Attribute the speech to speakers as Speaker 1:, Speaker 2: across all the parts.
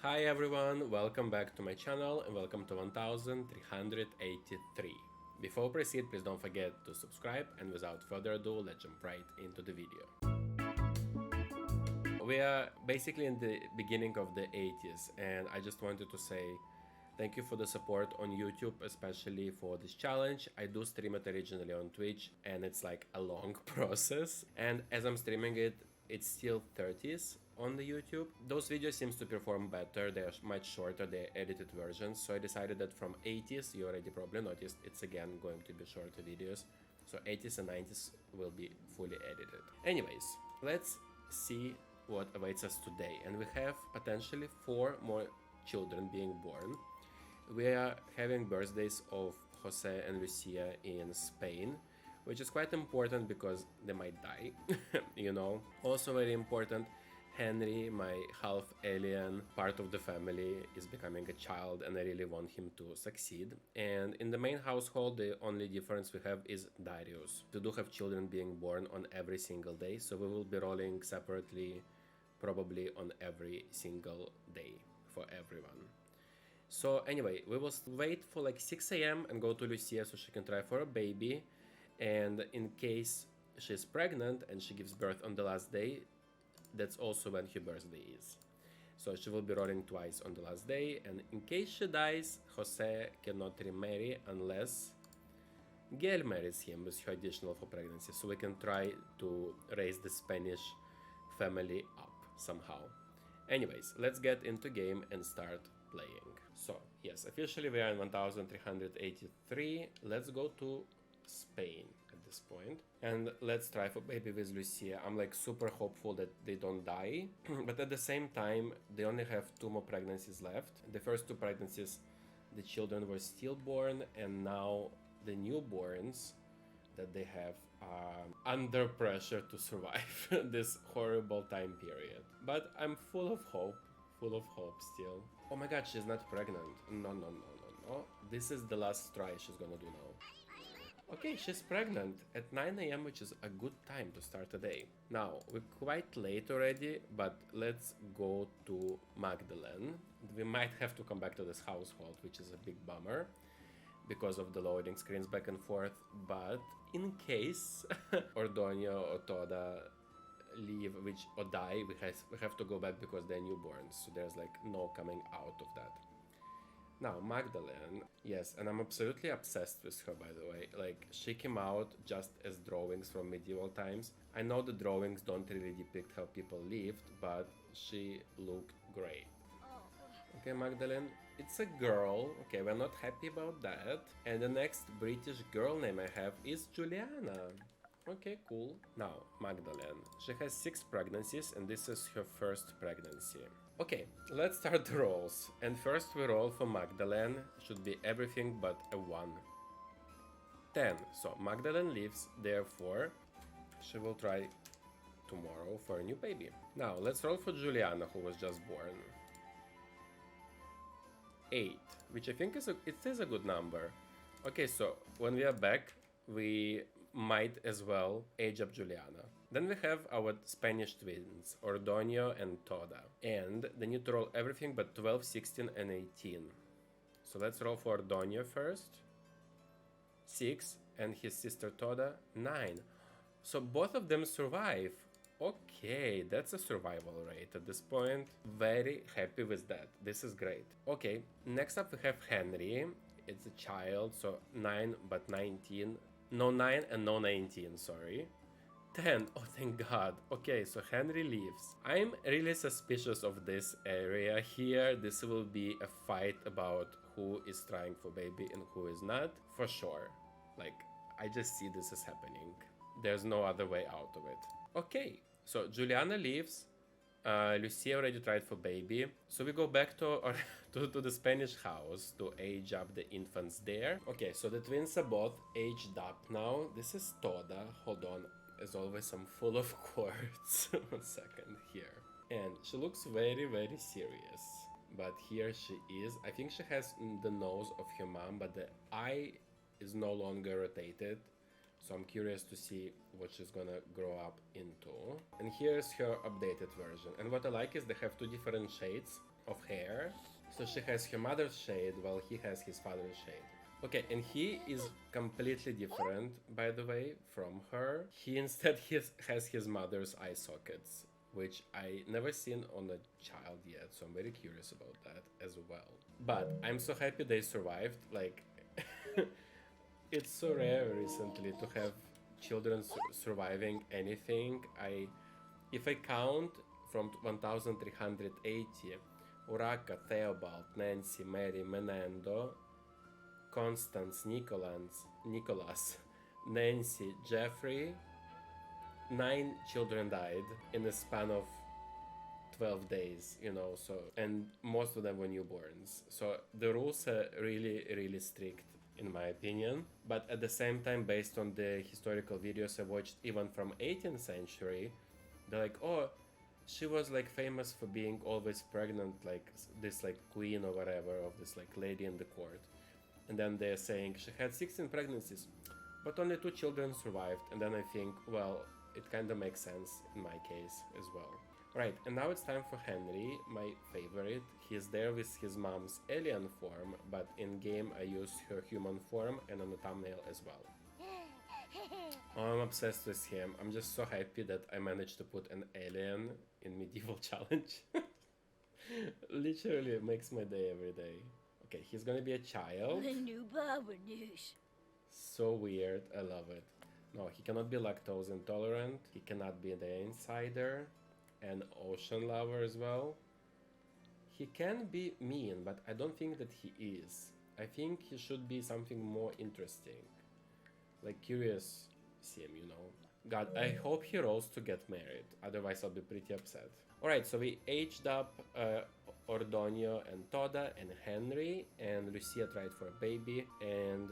Speaker 1: Hi everyone, welcome back to my channel and welcome to 1383. Before we proceed, please don't forget to subscribe, and without further ado, let's jump right into the video. We are basically in the beginning of the 80s, and I just wanted to say thank you for the support on YouTube, especially for this challenge. I do stream it originally on Twitch, and it's like a long process. And as I'm streaming it, it's still 30s on the YouTube. Those videos seems to perform better. They're much shorter, they're edited versions. So I decided that from 80s, you already probably noticed, it's again going to be shorter videos. So 80s and 90s will be fully edited. Anyways, let's see what awaits us today. And we have potentially 4 more children being born. We are having birthdays of Jose and Lucia in Spain, which is quite important because they might die, you know. Also very important, Henry, my half alien part of the family, is becoming a child, and I really want him to succeed. And in the main household, the only difference we have is Darius. We do have children being born on every single day, so we will be rolling separately, probably on every single day for everyone. So anyway, we will wait for like 6 a.m. and go to Lucia so she can try for a baby. And in case she's pregnant and she gives birth on the last day, that's also when her birthday is. So she will be rolling twice on the last day. And in case she dies, Jose cannot remarry unless Gail marries him with her additional for pregnancy. So we can try to raise the Spanish family up somehow. Anyways, let's get into game and start playing. So yes, officially we are in 1383. Let's go to Spain at this point, and let's try for baby with Lucia. I'm like super hopeful that they don't die, but at the same time they only have 2 more pregnancies left. The first 2 pregnancies, the children were stillborn, and now the newborns that they have are under pressure to survive this horrible time period. But I'm full of hope still. Oh my god, she's not pregnant. No. This is the last try she's gonna do now. Okay, she's pregnant at 9 a.m., which is a good time to start the day. Now, we're quite late already, but let's go to Magdalene. We might have to come back to this household, which is a big bummer because of the loading screens back and forth. But in case Ordonio or Toda leave or die, we have to go back because they're newborns. So there's like no coming out of that. Now, Magdalene, yes, and I'm absolutely obsessed with her, by the way. Like, she came out just as drawings from medieval times. I know the drawings don't really depict how people lived, but she looked great. Okay, Magdalene, it's a girl. Okay, we're not happy about that. And the next British girl name I have is Juliana. Okay, cool. Now, Magdalene. She has 6 pregnancies, and this is her first pregnancy. Okay, let's start the rolls. And first we roll for Magdalene. Should be everything but a 1. 10. So Magdalene lives, therefore she will try tomorrow for a new baby. Now, let's roll for Juliana, who was just born. 8, which I think is a good number. Okay, so when we are back, we might as well age up Juliana. Then we have our Spanish twins, Ordonio and Toda. And they need to roll everything but 12, 16, and 18. So let's roll for Ordonio first. 6, and his sister Toda, 9. So both of them survive. Okay, that's a survival rate at this point. Very happy with that. This is great. Okay, next up we have Henry. It's a child, so 9 but 19. No 9 and no 19, sorry. 10, oh thank god. Okay, so Henry leaves. I'm really suspicious of this area here. This will be a fight about who is trying for baby and who is not, for sure. Like, I just see this as happening. There's no other way out of it. Okay, so Juliana leaves. Lucia already tried for baby. So we go back to the Spanish house to age up the infants there. Okay, so the twins are both aged up now. This is Toda. Hold on. As always, I'm full of quirks. 1 second here. And she looks very, very serious. But here she is. I think she has the nose of her mom, but the eye is no longer rotated. So I'm curious to see what she's gonna grow up into. And here's her updated version. And what I like is they have 2 different shades of hair. So she has her mother's shade while he has his father's shade. Okay, and he is completely different, by the way, from her. He instead has his mother's eye sockets, which I never seen on a child yet, so I'm very curious about that as well. But I'm so happy they survived. Like, it's so rare recently to have children surviving anything. If I count from 1380, Uraka, Theobald, Nancy, Mary, Menendo, Constance, Nicholas, Nancy, Jeffrey, 9 children died in the span of 12 days, you know, so, and most of them were newborns. So the rules are really, really strict, in my opinion. But at the same time, based on the historical videos I watched, even from 18th century, they're like, oh, she was like famous for being always pregnant, like this like queen or whatever of this like lady in the court. And then they're saying she had 16 pregnancies, but only 2 children survived. And then I think, well, it kind of makes sense in my case as well. Right, and now it's time for Henry, my favorite. He's there with his mom's alien form, but in game I use her human form and on the thumbnail as well. Oh, I'm obsessed with him. I'm just so happy that I managed to put an alien in medieval challenge. Literally, it makes my day every day. Okay, he's gonna be a child. So weird, I love it. No, he cannot be lactose intolerant. He cannot be the insider. An ocean lover as well. He can be mean, but I don't think that he is. I think he should be something more interesting. Like curious sim, you know. God, I hope he rolls to get married. Otherwise I'll be pretty upset. Alright, so we aged up Ordonio and Toda and Henry, and Lucia tried for a baby, and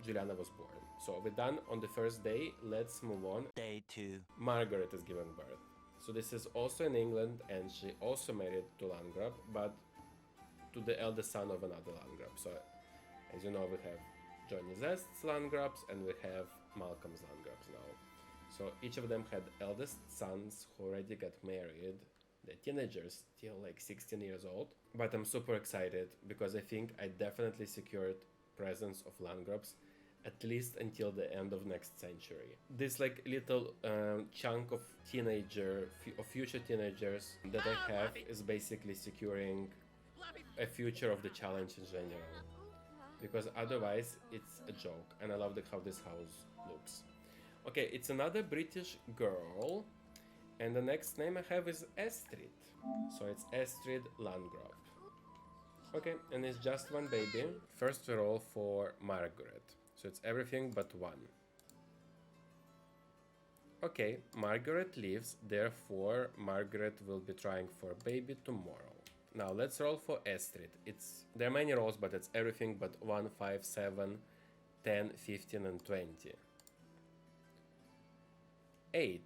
Speaker 1: Juliana was born. So we're done on the first day. Let's move on.
Speaker 2: Day 2.
Speaker 1: Margaret is giving birth. So this is also in England, and she also married to Landgrab, but to the eldest son of another Landgrab. So as you know, we have Johnny Zest's Landgrabs and we have Malcolm's Landgrabs now. So each of them had eldest sons who already got married. They're teenagers, still like 16 years old. But I'm super excited because I think I definitely secured presence of Landgrabs at least until the end of next century. This like little chunk of future teenagers that I have is basically securing a future of the challenge in general. Because otherwise it's a joke, and I love how this house looks. Okay, it's another British girl, and the next name I have is Estrid. So it's Estrid Landgraf. Okay, and it's just one baby. First we roll for Margaret. So it's everything but 1. Okay, Margaret leaves, therefore Margaret will be trying for a baby tomorrow. Now let's roll for Estrid. There are many rolls, but it's everything but 1, 5, 7, 10, 15 and 20. 8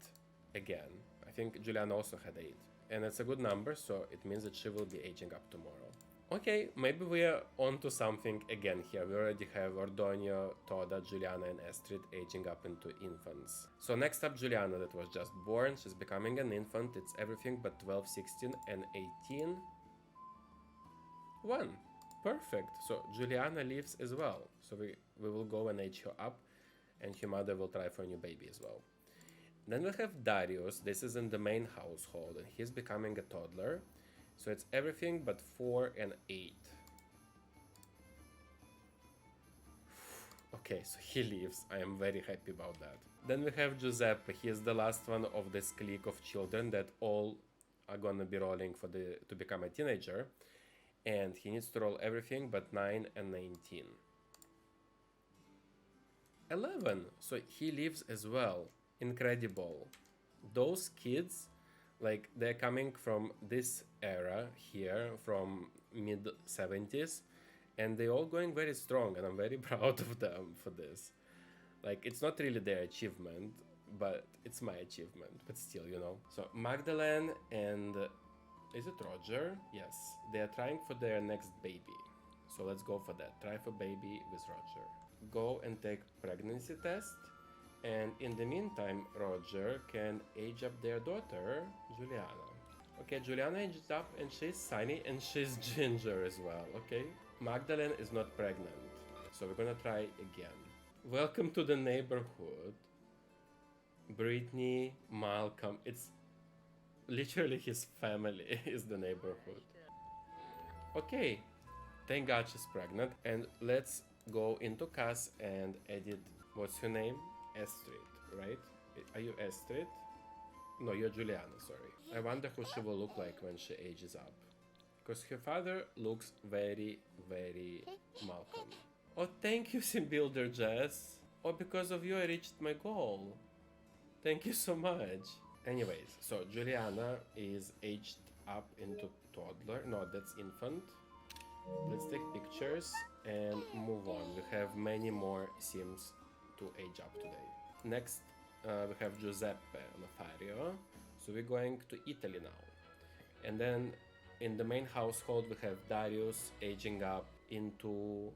Speaker 1: again. I think Juliana also had 8. And it's a good number, so it means that she will be aging up tomorrow. Okay, maybe we are onto something again here. We already have Ordonio, Toda, Juliana and Estrid aging up into infants. So next up Juliana that was just born. She's becoming an infant. It's everything but 12, 16 and 18. 1. Perfect. So Juliana leaves as well. So we will go and age her up, and her mother will try for a new baby as well. Then we have Darius. This is in the main household, and he's becoming a toddler. So it's everything but 4 and 8. Okay, so he leaves. I am very happy about that. Then we have Giuseppe. He is the last one of this clique of children that all are gonna be rolling to become a teenager. And he needs to roll everything but 9 and 19. 11. So he leaves as well. Incredible. Those kids, like, they're coming from this era here, from mid-70s, and they're all going very strong, and I'm very proud of them for this. Like, it's not really their achievement, but it's my achievement, but still, you know. So Magdalene and is it Roger? Yes, they are trying for their next baby. So let's go for that. Try for baby with Roger. Go and take pregnancy test. And in the meantime, Roger can age up their daughter, Juliana. Okay, Juliana aged up and she's sunny and she's ginger as well, okay? Magdalene is not pregnant, so we're gonna try again. Welcome to the neighborhood. Brittany, Malcolm, it's literally his family is the neighborhood. Okay, thank God she's pregnant, and let's go into Cass and edit. What's your name? Astrid, right? Are you Astrid? No, you're Juliana, sorry. I wonder who she will look like when she ages up. Because her father looks very, very Malcolm. Oh, thank you, Sim Builder Jess. Oh, because of you I reached my goal. Thank you so much. Anyways, so Juliana is aged up into toddler. No, that's infant. Let's take pictures and move on. We have many more Sims to age up today. Next, we have Giuseppe Lothario. So we're going to Italy now. And then in the main household, we have Darius aging up into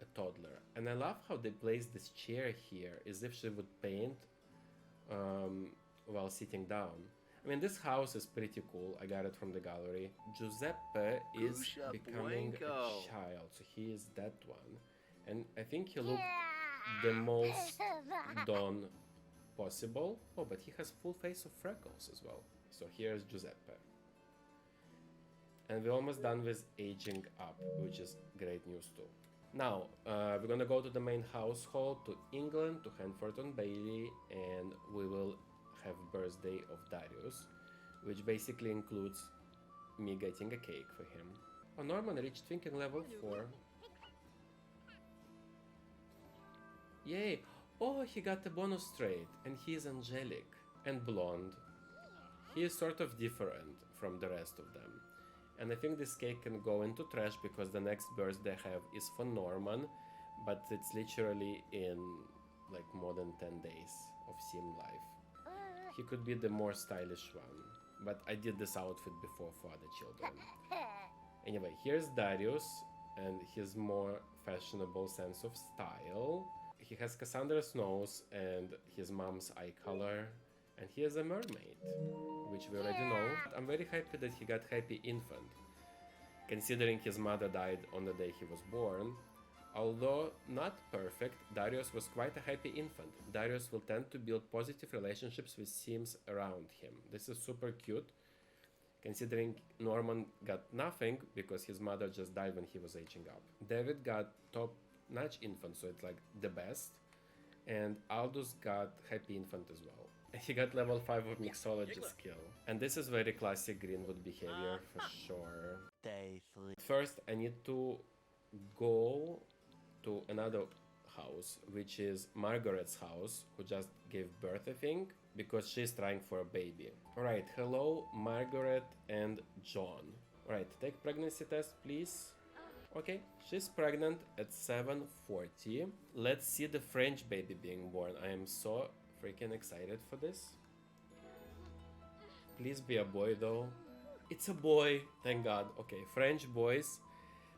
Speaker 1: a toddler. And I love how they place this chair here, as if she would paint while sitting down. I mean, this house is pretty cool. I got it from the gallery. Giuseppe is becoming a child, so he is that one. And I think he looked the most done possible. Oh, but he has full face of freckles as well. So here's Giuseppe. And we're almost done with aging up, which is great news too. Now, we're gonna go to the main household, to England, to Hanford-on-Bailey, and we will have birthday of Darius, which basically includes me getting a cake for him. Oh, Norman reached thinking level 4. Yay! Oh, he got a bonus trait, and he is angelic and blonde. He is sort of different from the rest of them. And I think this cake can go into trash because the next birthday I have is for Norman, but it's literally in like more than 10 days of Sim life. He could be the more stylish one, but I did this outfit before for other children. Anyway, here's Darius and his more fashionable sense of style. He has Cassandra's nose and his mom's eye color, and he is a mermaid, which we already know. I'm very happy that he got happy infant, considering his mother died on the day he was born. Although not perfect, Darius was quite a happy infant. Darius will tend to build positive relationships with Sims around him. This is super cute, considering Norman got nothing because his mother just died when he was aging up. David got top-notch infant, so it's like the best. And Aldous got happy infant as well. And he got level 5 of mixology skill. And this is very classic Greenwood behavior for sure. First, I need to go to another house, which is Margaret's house, who just gave birth, I think, because she's trying for a baby. Alright, hello, Margaret and John. Alright, take pregnancy test, please. Okay, she's pregnant at 7:40. Let's see the French baby being born. I am so freaking excited for this. Please be a boy though. It's a boy, thank God. Okay, French boys.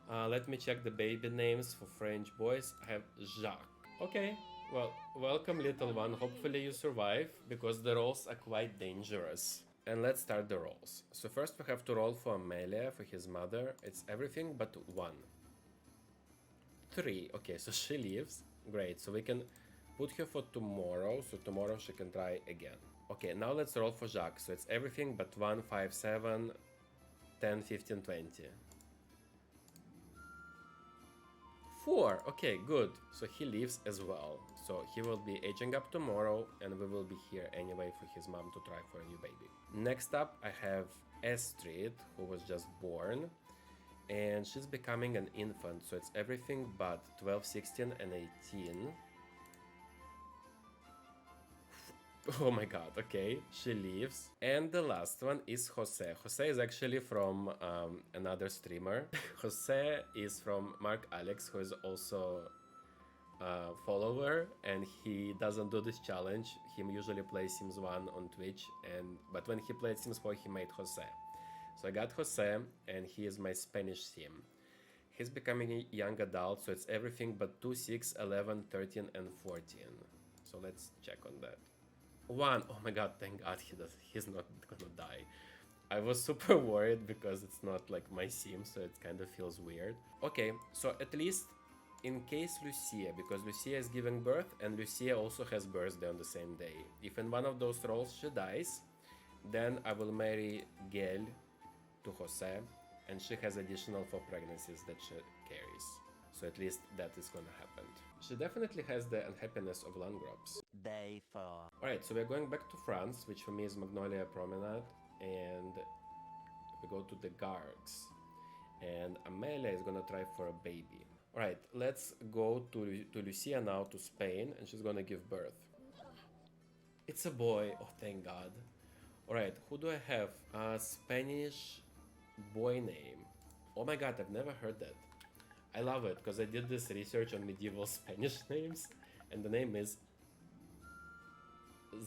Speaker 1: Let me check the baby names for French boys. I have Jacques. Okay, well, welcome little one. Hopefully you survive, because the rolls are quite dangerous. And let's start the rolls. So first we have to roll for Amelia, for his mother. It's everything but 1. 3. Okay, so she leaves. Great, so we can put her for tomorrow. So tomorrow she can try again. Okay, now let's roll for Jacques. So it's everything but 1, 5, 7, 10, 15, 20. 4. Okay, good. So he leaves as well. So he will be aging up tomorrow, and we will be here anyway for his mom to try for a new baby. Next up, I have Astrid, who was just born, and she's becoming an infant. So it's everything but 12, 16, and 18. Oh my god, okay, she leaves. And the last one is Jose. Jose is actually from another streamer. Jose is from Mark Alex, who is also a follower, and he doesn't do this challenge. He usually plays Sims 1 on Twitch, but when he played Sims 4, he made Jose. So I got Jose, and he is my Spanish Sim. He's becoming a young adult, so it's everything but 2, 6, 11, 13, and 14. So let's check on that. 1. Oh my god, thank god he's not gonna die. I was super worried because it's not like my sim, so it kind of feels weird. Okay, so at least in case Lucia, because Lucia is giving birth and Lucia also has birthday on the same day. If in one of those roles she dies, then I will marry Gail to Jose, and she has additional 4 pregnancies that she carries. So at least that is gonna happen. She definitely has the unhappiness of lung grubs.
Speaker 2: Day 4.
Speaker 1: Alright, so we're going back to France, which for me is Magnolia Promenade, and we go to the Gargs. And Amelia is gonna try for a baby. Alright, let's go to Lucia now, to Spain, and she's gonna give birth. It's a boy, oh thank God. Alright, who do I have? A Spanish boy name. Oh my God, I've never heard that. I love it, because I did this research on medieval Spanish names, and the name is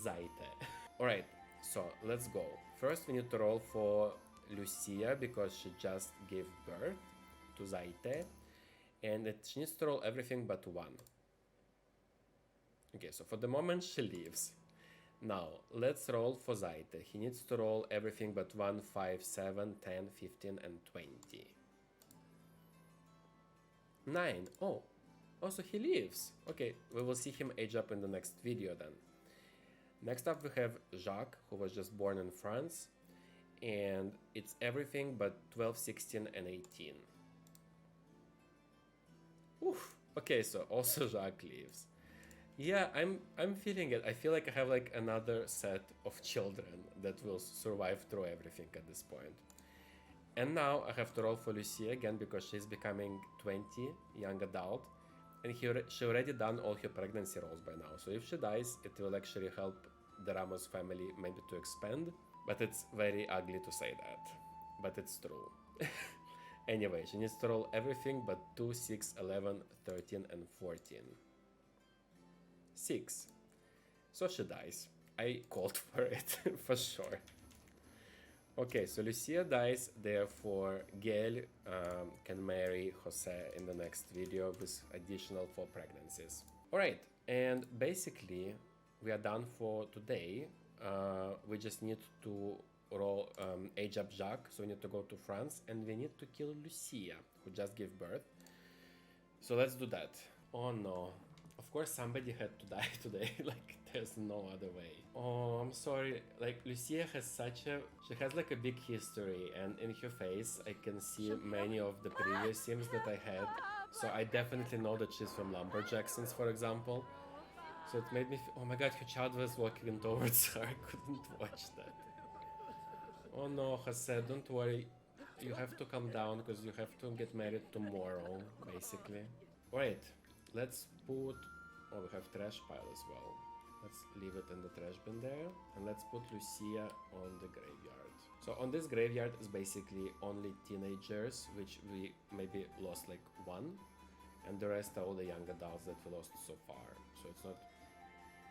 Speaker 1: Zaite. Alright, so let's go. First we need to roll for Lucia, because she just gave birth to Zaite, and she needs to roll everything but 1. Okay, so for the moment she leaves. Now, let's roll for Zaite. He needs to roll everything but 1, 5, 7, 10, 15, and 20. 9. Oh, also he leaves. Okay, we will see him age up in the next video then. Next up we have Jacques, who was just born in France. And it's everything but 12, 16, and 18. Oof. Okay, so also Jacques leaves. Yeah, I'm feeling it. I feel like I have like another set of children that will survive through everything at this point. And now I have to roll for Lucia again because she's becoming 20, young adult. And she already done all her pregnancy rolls by now. So if she dies, it will actually help the Ramos family maybe to expand. But it's very ugly to say that. But it's true. Anyway, she needs to roll everything but 2, 6, 11, 13, and 14. 6. So she dies. I called for it, for sure. Okay, so Lucia dies, therefore Gail can marry Jose in the next video with additional 4 pregnancies. Alright, and basically we are done for today. We just need to roll age up Jacques, so we need to go to France, and we need to kill Lucia, who just gave birth. So let's do that. Oh no. Of course somebody had to die today, like there's no other way. Oh, I'm sorry, like Lucia has she has like a big history, and in her face I can see many of the previous sims that I had. So I definitely know that she's from Lumberjacksons, for example. So it made me oh my God, her child was walking towards her, I couldn't watch that. Oh no, Jose, don't worry. You have to calm down because you have to get married tomorrow, basically. Alright, let's put... Oh, we have trash pile as well. Let's leave it in the trash bin there. And let's put Lucia on the graveyard. So on this graveyard is basically only teenagers, which we maybe lost like 1. And the rest are all the young adults that we lost so far. So it's not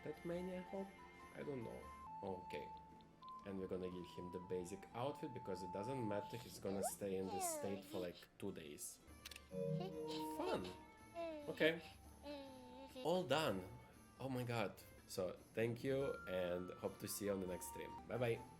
Speaker 1: that many, I hope? I don't know. Okay. And we're gonna give him the basic outfit because it doesn't matter, he's gonna stay in this state for like 2 days. Fun! Okay. All done. Oh my God. So thank you and hope to see you on the next stream. Bye bye.